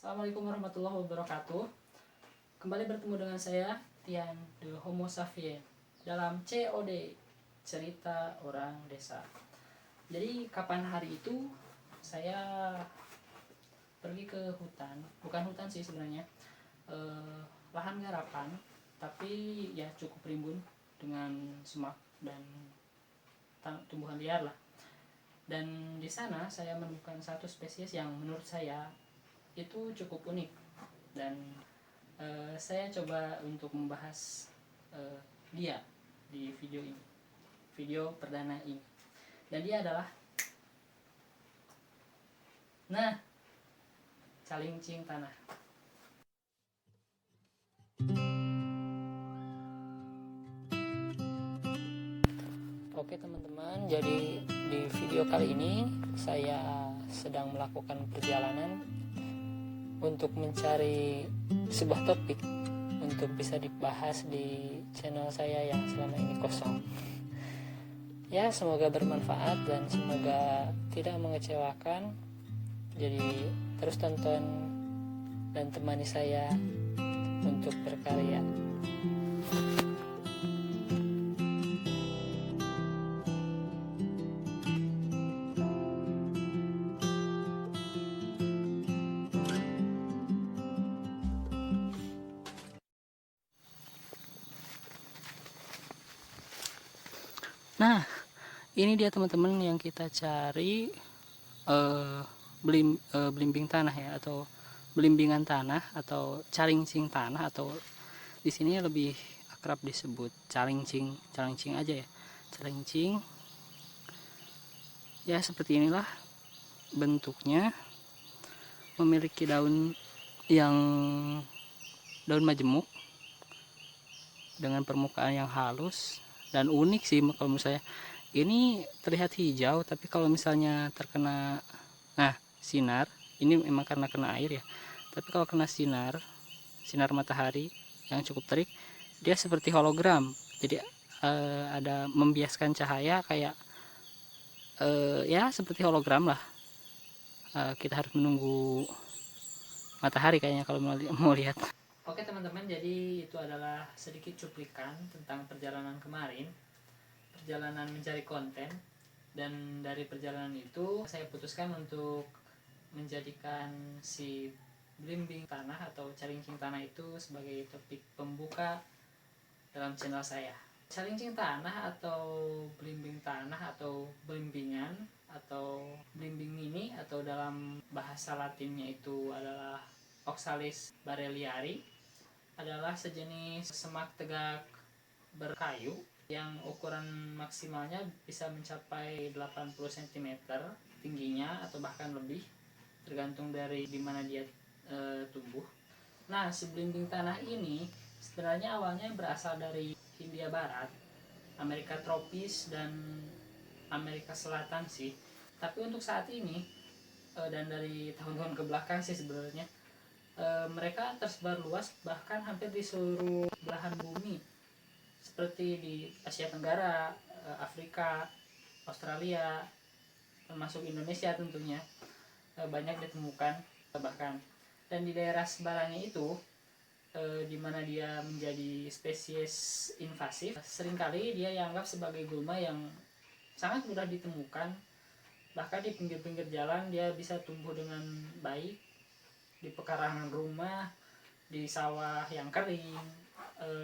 Assalamualaikum warahmatullahi wabarakatuh. Kembali bertemu dengan saya Tian The Homo Sapien dalam COD, cerita orang desa. Jadi kapan hari itu saya pergi ke hutan, bukan hutan sih sebenarnya, lahan garapan, tapi ya cukup rimbun dengan semak dan tumbuhan liar lah. Dan di sana saya menemukan satu spesies yang menurut saya itu cukup unik, dan saya coba untuk membahas dia di video perdana ini. Dan dia adalah calincing tanah. Oke teman-teman, jadi di video kali ini saya sedang melakukan perjalanan untuk mencari sebuah topik untuk bisa dibahas di channel saya yang selama ini kosong. Ya, semoga bermanfaat dan semoga tidak mengecewakan. Jadi terus tonton dan temani saya untuk berkarya. Nah, ini dia teman-teman yang kita cari, belimbing tanah ya, atau belimbingan tanah atau calincing tanah, atau di sini lebih akrab disebut calincing aja ya. Calincing ya, seperti inilah bentuknya, memiliki daun majemuk dengan permukaan yang halus dan unik sih. Kalau misalnya ini terlihat hijau, tapi kalau misalnya terkena sinar, ini memang karena kena air ya, tapi kalau kena sinar matahari yang cukup terik, dia seperti hologram. Jadi ada membiaskan cahaya kayak ya seperti hologram lah. Kita harus menunggu matahari kayaknya kalau mau lihat. Oke teman-teman, jadi itu adalah sedikit cuplikan tentang perjalanan kemarin, perjalanan mencari konten. Dan dari perjalanan itu saya putuskan untuk menjadikan si belimbing tanah atau calincing tanah itu sebagai topik pembuka dalam channel saya. Calincing tanah atau belimbing tanah atau belimbingan atau belimbing mini, atau dalam bahasa latinnya itu adalah Oxalis bareliari, adalah sejenis semak tegak berkayu yang ukuran maksimalnya bisa mencapai 80 cm tingginya, atau bahkan lebih, tergantung dari dimana dia tumbuh. Nah, si belimbing tanah ini sebenarnya awalnya berasal dari Hindia Barat, Amerika tropis, dan Amerika Selatan sih. Tapi untuk saat ini dan dari tahun-tahun kebelakang sih sebenarnya, mereka tersebar luas bahkan hampir di seluruh belahan bumi, seperti di Asia Tenggara, Afrika, Australia, termasuk Indonesia tentunya banyak ditemukan bahkan. Dan di daerah sebarannya itu, di mana dia menjadi spesies invasif, seringkali dia dianggap sebagai gulma yang sangat mudah ditemukan. Bahkan di pinggir-pinggir jalan dia bisa tumbuh dengan baik, di pekarangan rumah, di sawah yang kering,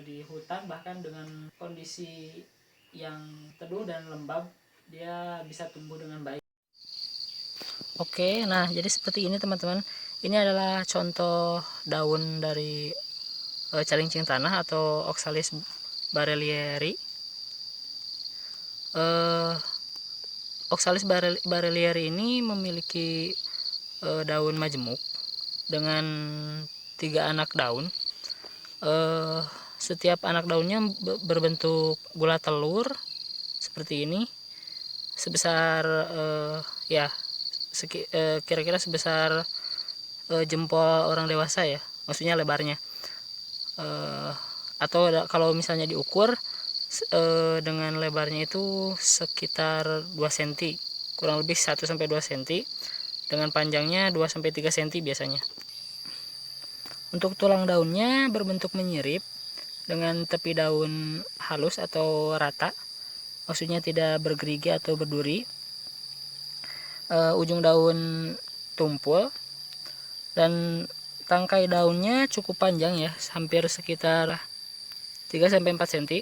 di hutan, bahkan dengan kondisi yang teduh dan lembab dia bisa tumbuh dengan baik. Oke, nah jadi seperti ini teman-teman. Ini adalah contoh daun dari calincing tanah atau Oxalis barelieri. Oxalis barelieri ini memiliki daun majemuk dengan 3 anak daun. Setiap anak daunnya berbentuk bulat telur seperti ini, sebesar kira-kira sebesar jempol orang dewasa ya, maksudnya lebarnya. Atau kalau misalnya diukur dengan lebarnya itu sekitar 2 cm, kurang lebih 1-2 cm, dengan panjangnya 2-3 cm biasanya. Untuk tulang daunnya berbentuk menyirip dengan tepi daun halus atau rata, maksudnya tidak bergerigi atau berduri. Ujung daun tumpul dan tangkai daunnya cukup panjang ya, hampir sekitar 3-4 cm.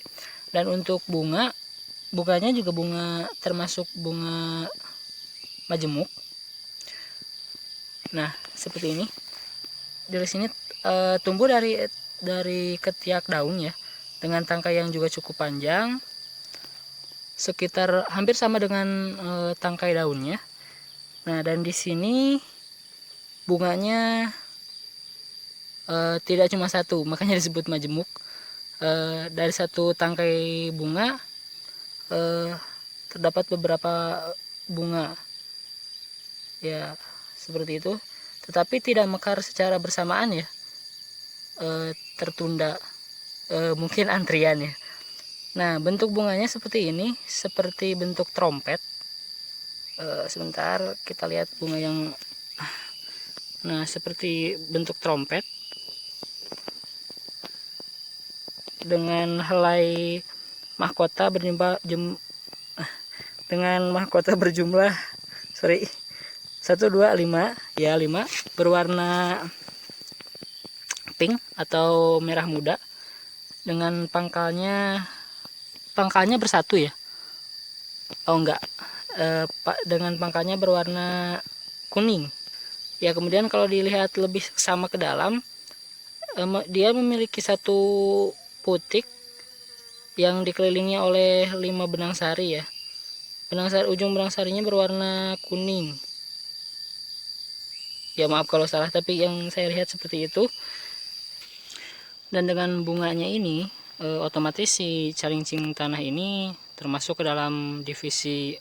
Dan untuk bunganya juga bunga termasuk bunga majemuk. Nah, seperti ini. Dari sini tumbuh dari ketiak daun ya, dengan tangkai yang juga cukup panjang, sekitar hampir sama dengan tangkai daunnya. Nah, dan di sini bunganya tidak cuma satu, makanya disebut majemuk. Dari satu tangkai bunga terdapat beberapa bunga ya, seperti itu, tetapi tidak mekar secara bersamaan ya, tertunda, mungkin antrian ya. Nah, bentuk bunganya seperti ini, seperti bentuk trompet. Sebentar kita lihat bunga yang, nah, seperti bentuk trompet dengan helai mahkota berjumlah 1, 2, 5 ya, 5 berwarna pink atau merah muda, dengan pangkalnya bersatu ya. Oh enggak, dengan pangkalnya berwarna kuning ya. Kemudian kalau dilihat lebih sama ke dalam, dia memiliki satu putik yang dikelilingi oleh 5 benang sari ya. Ujung benang sarinya berwarna kuning ya, maaf kalau salah, tapi yang saya lihat seperti itu. Dan dengan bunganya ini otomatis si calincing tanah ini termasuk ke dalam divisi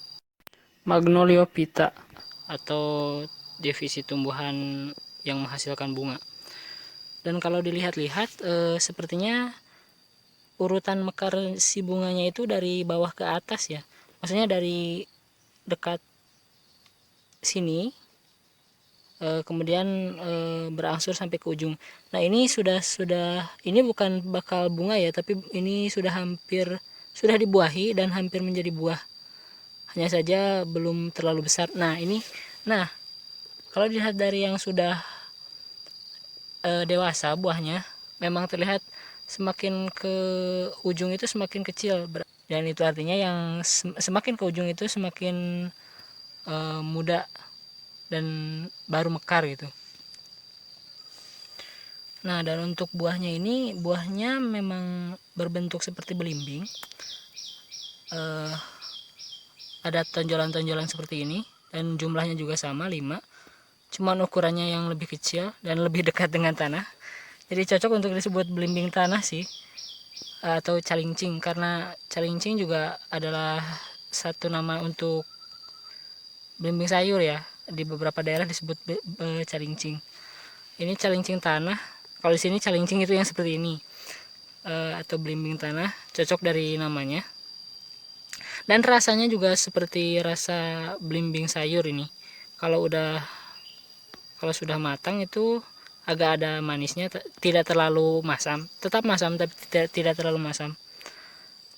Magnoliophyta atau divisi tumbuhan yang menghasilkan bunga. Dan kalau dilihat-lihat sepertinya urutan mekar si bunganya itu dari bawah ke atas ya, maksudnya dari dekat sini kemudian berangsur sampai ke ujung. Nah, ini sudah ini bukan bakal bunga ya, tapi ini sudah dibuahi dan hampir menjadi buah, hanya saja belum terlalu besar. Nah, ini, kalau dilihat dari yang sudah dewasa buahnya, memang terlihat semakin ke ujung itu semakin kecil, dan itu artinya yang semakin ke ujung itu semakin muda dan baru mekar gitu. Nah, dan untuk buahnya memang berbentuk seperti belimbing, ada tonjolan-tonjolan seperti ini, dan jumlahnya juga sama 5, cuman ukurannya yang lebih kecil dan lebih dekat dengan tanah. Jadi cocok untuk disebut belimbing tanah sih, atau calincing, karena calincing juga adalah satu nama untuk belimbing sayur ya. Di beberapa daerah disebut calincing. Ini calincing tanah. Kalau di sini calincing itu yang seperti ini, atau belimbing tanah, cocok dari namanya. Dan rasanya juga seperti rasa belimbing sayur ini. Kalau sudah matang itu agak ada manisnya, tidak terlalu masam, tetap masam tapi tidak terlalu masam,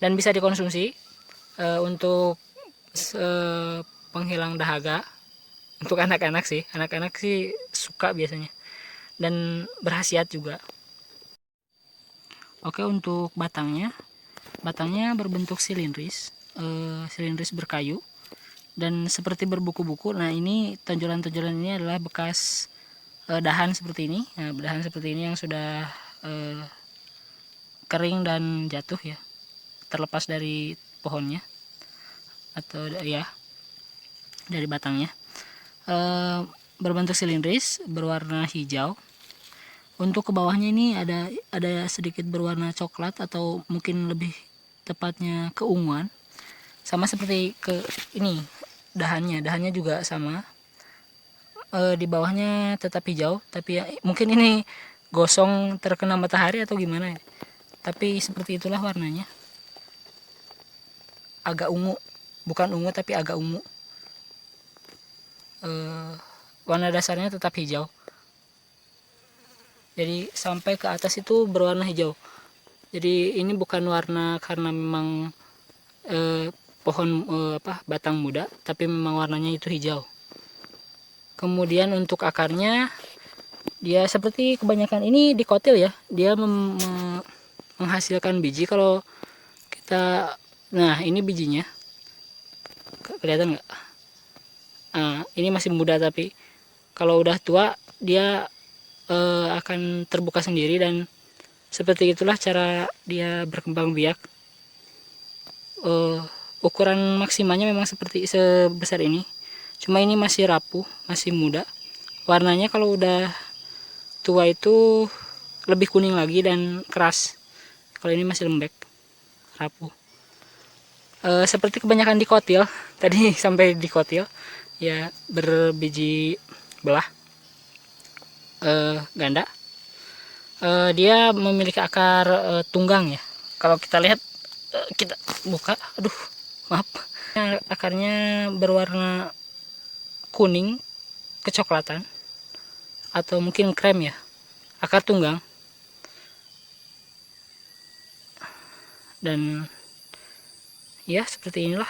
dan bisa dikonsumsi untuk penghilang dahaga. Untuk anak-anak sih suka biasanya, dan berkhasiat juga. Oke, untuk batangnya berbentuk silindris berkayu dan seperti berbuku-buku. Nah, ini tonjolan-tonjolan ini adalah bekas dahan seperti ini. Nah, dahan seperti ini yang sudah kering dan jatuh ya, terlepas dari pohonnya atau ya dari batangnya. Berbentuk silindris berwarna hijau. Untuk ke bawahnya ini ada sedikit berwarna coklat atau mungkin lebih tepatnya keunguan, sama seperti ke ini dahannya juga sama. Di bawahnya tetap hijau, tapi ya, mungkin ini gosong terkena matahari atau gimana ya, tapi seperti itulah warnanya, agak ungu, bukan ungu tapi agak ungu. Warna dasarnya tetap hijau. Jadi sampai ke atas itu berwarna hijau. Jadi ini bukan warna karena memang pohon batang muda, tapi memang warnanya itu hijau. Kemudian untuk akarnya, dia seperti kebanyakan ini dikotil ya, dia menghasilkan biji. Kalau kita, nah ini bijinya, kelihatan nggak? Nah, ini masih muda, tapi kalau udah tua dia akan terbuka sendiri, dan seperti itulah cara dia berkembang biak. Ukuran maksimalnya memang seperti sebesar ini, cuma ini masih rapuh, masih muda. Warnanya kalau udah tua itu lebih kuning lagi dan keras. Kalau ini masih lembek, rapuh. Seperti kebanyakan dikotil tadi sampai dikotil ya, berbiji belah ganda. Dia memiliki akar tunggang ya. Kalau kita lihat, kita buka, aduh maaf, akarnya berwarna kuning kecoklatan atau mungkin krem ya, akar tunggang. Dan ya seperti inilah.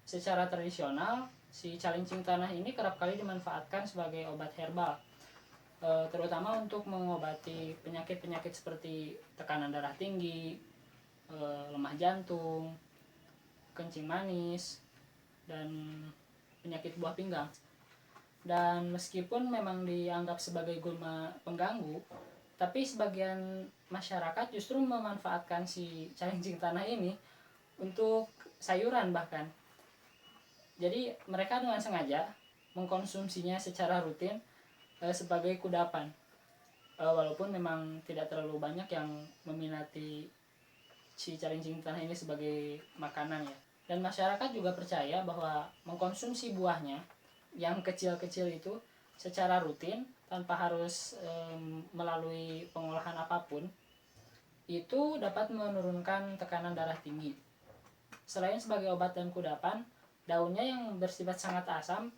Secara tradisional, si calincing tanah ini kerap kali dimanfaatkan sebagai obat herbal, terutama untuk mengobati penyakit-penyakit seperti tekanan darah tinggi, lemah jantung, kencing manis, dan penyakit buah pinggang. Dan meskipun memang dianggap sebagai gulma pengganggu, tapi sebagian masyarakat justru memanfaatkan si calincing tanah ini untuk sayuran bahkan. Jadi mereka dengan sengaja mengkonsumsinya secara rutin sebagai kudapan. Walaupun memang tidak terlalu banyak yang meminati si calincing tanah ini sebagai makanan ya. Dan masyarakat juga percaya bahwa mengkonsumsi buahnya yang kecil-kecil itu secara rutin tanpa harus melalui pengolahan apapun, itu dapat menurunkan tekanan darah tinggi. Selain sebagai obat dan kudapan, daunnya yang bersifat sangat asam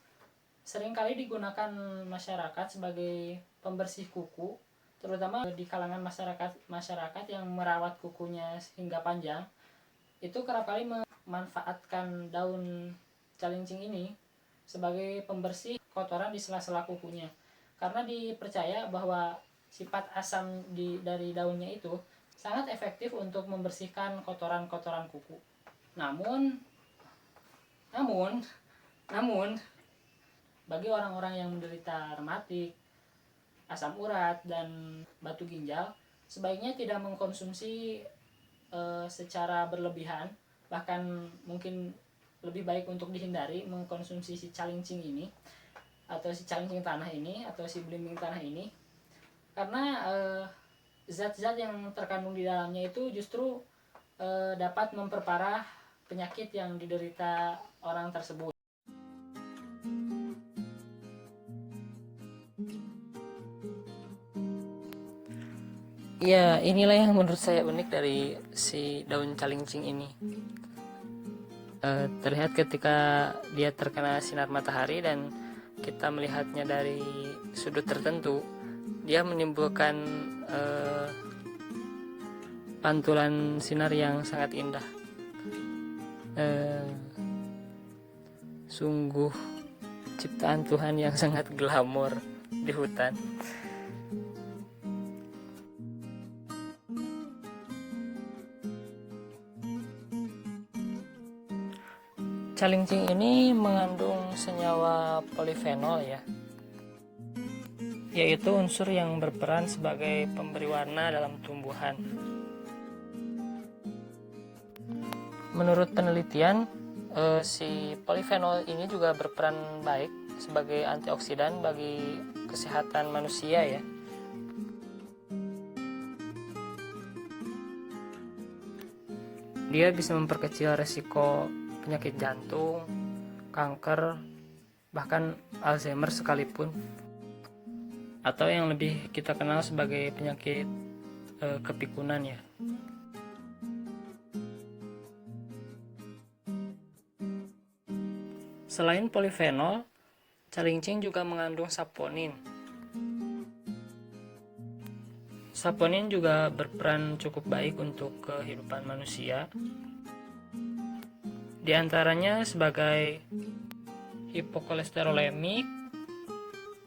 seringkali digunakan masyarakat sebagai pembersih kuku, terutama di kalangan masyarakat yang merawat kukunya hingga panjang. Itu kerap kali memanfaatkan daun calincing ini sebagai pembersih kotoran di sela-sela kukunya, karena dipercaya bahwa sifat asam dari daunnya itu sangat efektif untuk membersihkan kotoran-kotoran kuku. Namun bagi orang-orang yang menderita rematik, asam urat, dan batu ginjal, sebaiknya tidak mengkonsumsi secara berlebihan. Bahkan mungkin lebih baik untuk dihindari mengkonsumsi si calincing ini, atau si calincing tanah ini, atau si belimbing tanah ini, karena zat-zat yang terkandung di dalamnya itu justru dapat memperparah penyakit yang diderita orang tersebut. Ya, inilah yang menurut saya unik dari si daun calincing ini. Terlihat ketika dia terkena sinar matahari dan kita melihatnya dari sudut tertentu, dia menimbulkan pantulan sinar yang sangat indah. Sungguh ciptaan Tuhan yang sangat glamor di hutan. Calincing ini mengandung senyawa polifenol ya, yaitu unsur yang berperan sebagai pemberi warna dalam tumbuhan. Menurut penelitian, si polifenol ini juga berperan baik sebagai antioksidan bagi kesehatan manusia ya. Dia bisa memperkecil resiko penyakit jantung, kanker, bahkan Alzheimer sekalipun, atau yang lebih kita kenal sebagai penyakit kepikunan ya. Selain polifenol, calincing juga mengandung saponin. Saponin juga berperan cukup baik untuk kehidupan manusia. Di antaranya sebagai hipokolesterolemik,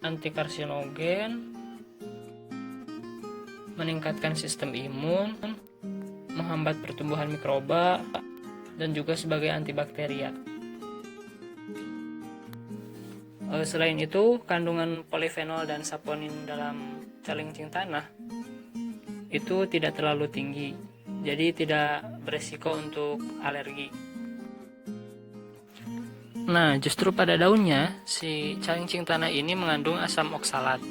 antikarsinogen, meningkatkan sistem imun, menghambat pertumbuhan mikroba, dan juga sebagai antibakteria. Selain itu, kandungan polifenol dan saponin dalam calincing tanah itu tidak terlalu tinggi, jadi tidak beresiko untuk alergi. Nah, justru pada daunnya, si calincing tanah ini mengandung asam oksalat.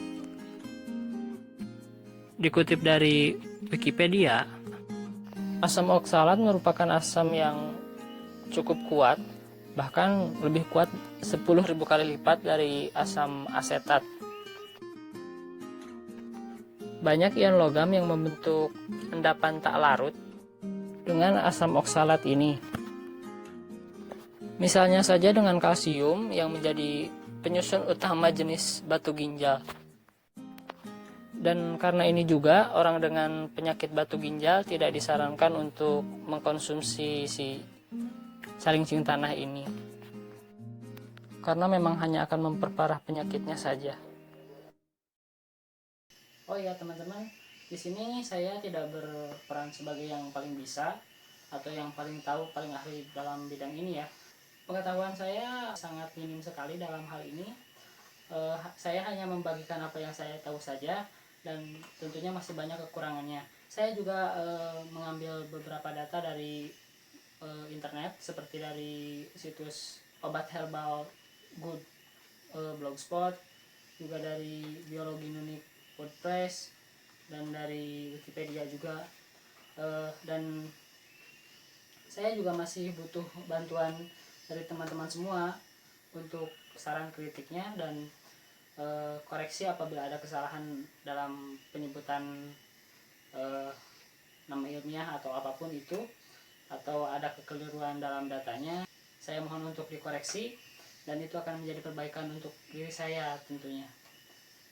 Dikutip dari Wikipedia, asam oksalat merupakan asam yang cukup kuat, bahkan lebih kuat 10.000 kali lipat dari asam asetat. Banyak ion logam yang membentuk endapan tak larut dengan asam oksalat ini. Misalnya saja dengan kalsium yang menjadi penyusun utama jenis batu ginjal. Dan karena ini juga orang dengan penyakit batu ginjal tidak disarankan untuk mengkonsumsi si calincing tanah ini. Karena memang hanya akan memperparah penyakitnya saja. Oh iya teman-teman, di sini saya tidak berperan sebagai yang paling bisa atau yang paling tahu, paling ahli dalam bidang ini ya. Pengetahuan saya sangat minim sekali dalam hal ini. Saya hanya membagikan apa yang saya tahu saja, dan tentunya masih banyak kekurangannya. Saya juga mengambil beberapa data dari internet, seperti dari situs obat herbal good blogspot, juga dari biologi unik WordPress, dan dari Wikipedia juga. Dan saya juga masih butuh bantuan dari teman-teman semua untuk saran kritiknya dan koreksi apabila ada kesalahan dalam penyebutan nama ilmiah atau apapun itu, atau ada kekeliruan dalam datanya. Saya mohon untuk dikoreksi, dan itu akan menjadi perbaikan untuk diri saya tentunya,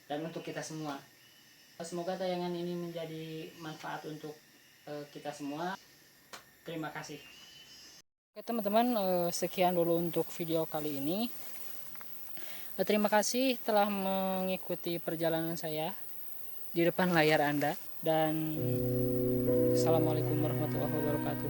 dan untuk kita semua. Semoga tayangan ini menjadi manfaat untuk kita semua. Terima kasih. Oke teman-teman, sekian dulu untuk video kali ini. Terima kasih telah mengikuti perjalanan saya di depan layar Anda, dan Assalamualaikum warahmatullahi wabarakatuh.